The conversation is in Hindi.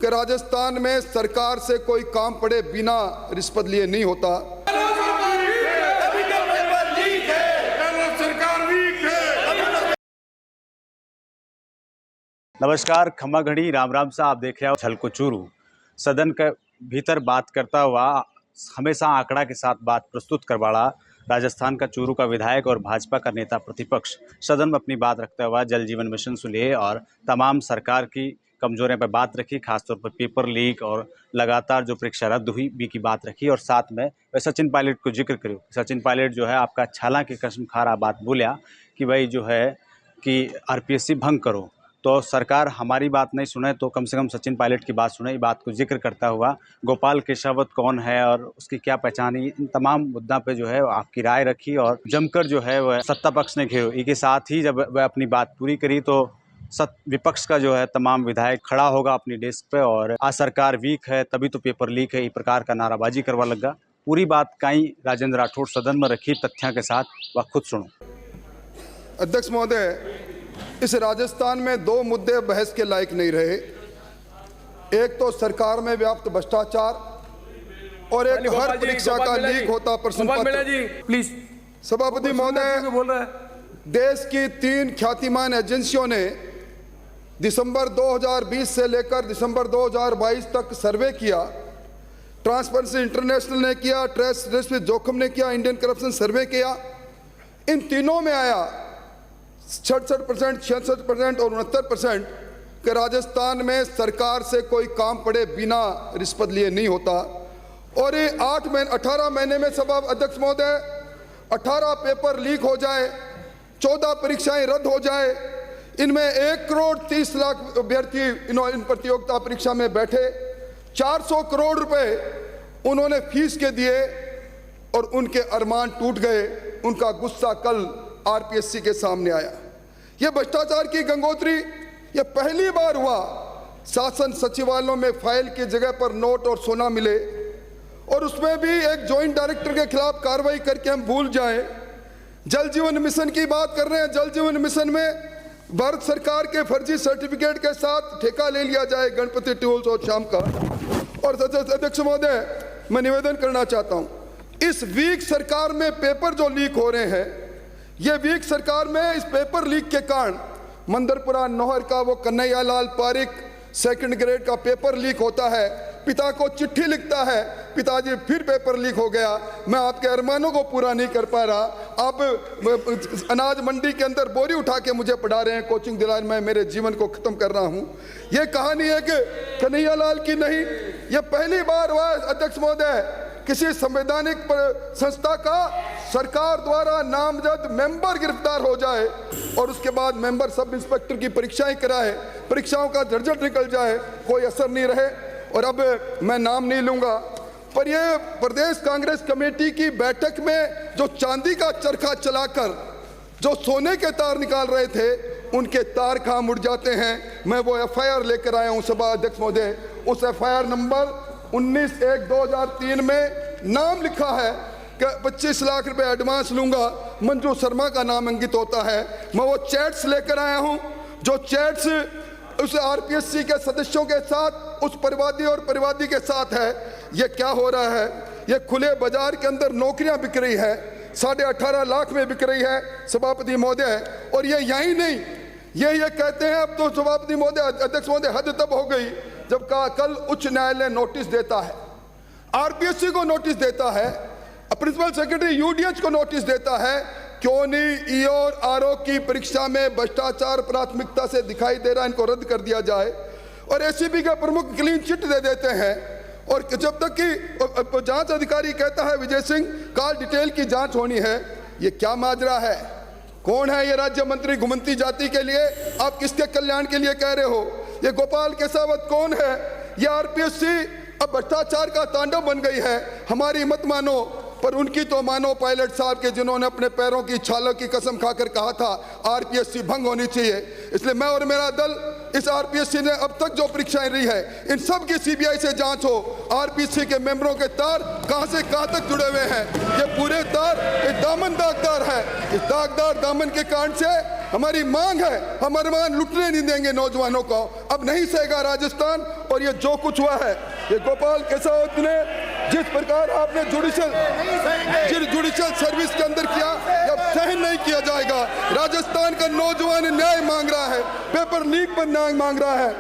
कि राजस्थान में सरकार से कोई काम पड़े बिना रिश्वत लिए नहीं होता। नमस्कार, खम्मा घड़ी राम राम सा। आप देख रहे हो झलको चूरू। सदन के भीतर बात करता हुआ हमेशा आंकड़ा के साथ बात प्रस्तुत करवाड़ा राजस्थान का चूरू का विधायक और भाजपा का नेता प्रतिपक्ष सदन में अपनी बात रखता हुआ जल जीवन मिशन से ले और तमाम सरकार की कमजोरियों पर बात रखी, खासतौर पर पेपर लीक और लगातार जो परीक्षा रद्द हुई भी की बात रखी। और साथ में वह सचिन पायलट को जिक्र करो। सचिन पायलट जो है आपका छाला की कसम खा रहा बात बोलिया कि भाई जो है कि आरपीएससी भंग करो, तो सरकार हमारी बात नहीं सुने तो कम से कम सचिन पायलट की बात सुने। बात को जिक्र करता हुआ गोपाल केशावत कौन है और उसकी क्या पहचान है, इन तमाम मुद्दा पे जो है आपकी राय रखी और जमकर जो है वह सत्ता पक्ष ने घेरो। इसके साथ ही जब वह अपनी बात पूरी करी तो विपक्ष का जो है तमाम विधायक खड़ा होगा अपनी डेस्क पे और आज सरकार वीक है तभी तो पेपर लीक है, इस प्रकार का नाराबाजी करवा लगा। पूरी बात कहीं राजेंद्र राठौड़ सदन में रखी तथ्यों के साथ, वह खुद सुनो। अध्यक्ष महोदय, इस राजस्थान में दो मुद्दे बहस के लायक नहीं रहे। एक तो सरकार में व्याप्त भ्रष्टाचार और एक हर परीक्षा का लीक होता प्रश्न पत्र। सभापति महोदय, देश की 3 ख्यातिमान एजेंसियों ने दिसंबर 2020 से लेकर दिसंबर 2022 तक सर्वे किया। ट्रांसपेरेंसी इंटरनेशनल ने किया, ट्रेस जोखिम ने किया, इंडियन करप्शन सर्वे किया। इन तीनों में आया 66%, 66% और 69% के राजस्थान में सरकार से कोई काम पड़े बिना रिश्वत लिए नहीं होता। और ये 18 महीने में सभा अध्यक्ष महोदय 18 पेपर लीक हो जाए, 14 परीक्षाएं रद्द हो जाए, इनमें 1 करोड़ 30 लाख अभ्यर्थी इन प्रतियोगिता परीक्षा में बैठे, 400 करोड़ रुपए उन्होंने फीस के दिए और उनके अरमान टूट गए। उनका गुस्सा कल आरपीएससी के सामने आया। यह भ्रष्टाचार की गंगोत्री यह पहली बार हुआ। शासन सचिवालयों में फाइल की जगह पर नोट और सोना मिले और उसमें भी एक जॉइंट डायरेक्टर के खिलाफ कार्रवाई करके हम भूल जाएं। जल जीवन मिशन की बात कर रहे हैं। जल जीवन मिशन में भारत सरकार के फर्जी सर्टिफिकेट के साथ ठेका ले लिया जाए गणपति टूल्स और शाम का। और अध्यक्ष महोदय, मैं निवेदन करना चाहता हूं, इस वीक सरकार में पेपर जो लीक हो रहे हैं, ये वीक सरकार में इस पेपर लीक के कारण मंदरपुरा नौहर का वो कन्हैया लाल पारिक 2nd ग्रेड का पेपर लीक होता है। पिता को चिट्ठी लिखता है, पिताजी फिर पेपर लीक हो गया, मैं आपके अरमानों को पूरा नहीं कर पा रहा। आप अनाज मंडी के अंदर बोरी उठा के मुझे पढ़ा रहे हैं, कोचिंग दिला, मैं मेरे जीवन को खत्म कर रहा हूं। ये कहानी है कि कन्हैया लाल की नहीं, ये पहली बार हुआ अध्यक्ष महोदय किसी संवैधानिक संस्था का सरकार द्वारा नामजद मेंबर गिरफ्तार हो जाए और उसके बाद मेंबर सब इंस्पेक्टर की परीक्षाएं कराए, परीक्षाओं का रिजल्ट निकल जाए, कोई असर नहीं रहे। और अब मैं नाम नहीं लूंगा, पर यह प्रदेश कांग्रेस कमेटी की बैठक में जो चांदी का चरखा चलाकर जो सोने के तार निकाल रहे थे, उनके तार कहां मुड़ जाते हैं। मैं वो एफआईआर लेकर आया हूं सभा अध्यक्ष महोदय। उस एफआईआर नंबर 19/1/2003 में नाम लिखा है कि 25 लाख रुपए एडवांस लूंगा, मंजू शर्मा का नाम अंकित होता है। मैं वो चैट्स लेकर आया हूं, जो चैट्स उस आरपीएससी के सदस्यों के साथ, उस परिवादी और परिवादी के साथ है। ये क्या हो रहा है? ये खुले बाजार के अंदर नौकरियां बिक रही है, 18.5 लाख में बिक रही है सभापति महोदय। और ये यही नहीं, ये कहते हैं अब तो सभापति महोदय, अध्यक्ष महोदय, हद तब हो गई जब कल उच्च न्यायालय नोटिस देता है, आरपीएससी को नोटिस देता है, प्रिंसिपल सेक्रेटरी यूडीएच को नोटिस देता है, क्यों नहीं ईओ और आरओ की परीक्षा में भ्रष्टाचार प्राथमिकता से दिखाई दे रहा है, इनको रद्द कर दिया जाए। और एसीबी का प्रमुख क्लीन चिट दे देते हैं। और जब तक कि जांच अधिकारी कहता है विजय सिंह काल डिटेल की जांच होनी है। ये क्या माजरा है? कौन है ये राज्य मंत्री घुमंती जाति के लिए? आप किसके कल्याण के लिए कह रहे हो? ये गोपाल केसावत कौन है? ये आरपीएससी अब भ्रष्टाचार का तांडव बन गई है। हमारी मत मानो, पर उनकी तो मानो पायलट साहब के, जिन्होंने अपने पैरों की छालों की कसम खाकर कहा था आरपीएससी भंग होनी चाहिए। इसलिए मैं और मेरा दल इस आरपीएससी ने अब तक जो परीक्षाएं रही है, इन सब की सीबीआई से जांच हो। आरपीएससी के मेंबरों के तार कहां से कहां तक जुड़े हुए हैं, ये पूरे तार एक दामन दागदार है। इस दागदार दामन के कारण से हमारी मांग है, हम अरमान लुटने नहीं देंगे नौजवानों को। अब नहीं सहेगा राजस्थान। और और ये जो कुछ हुआ है, ये गोपाल केसावत ने जिस प्रकार आपने जुडिशियल सर्विस के अंदर किया, ये अब सहन नहीं किया जाएगा। राजस्थान का नौजवान न्याय मांग रहा है, पेपर लीक पर न्याय मांग रहा है।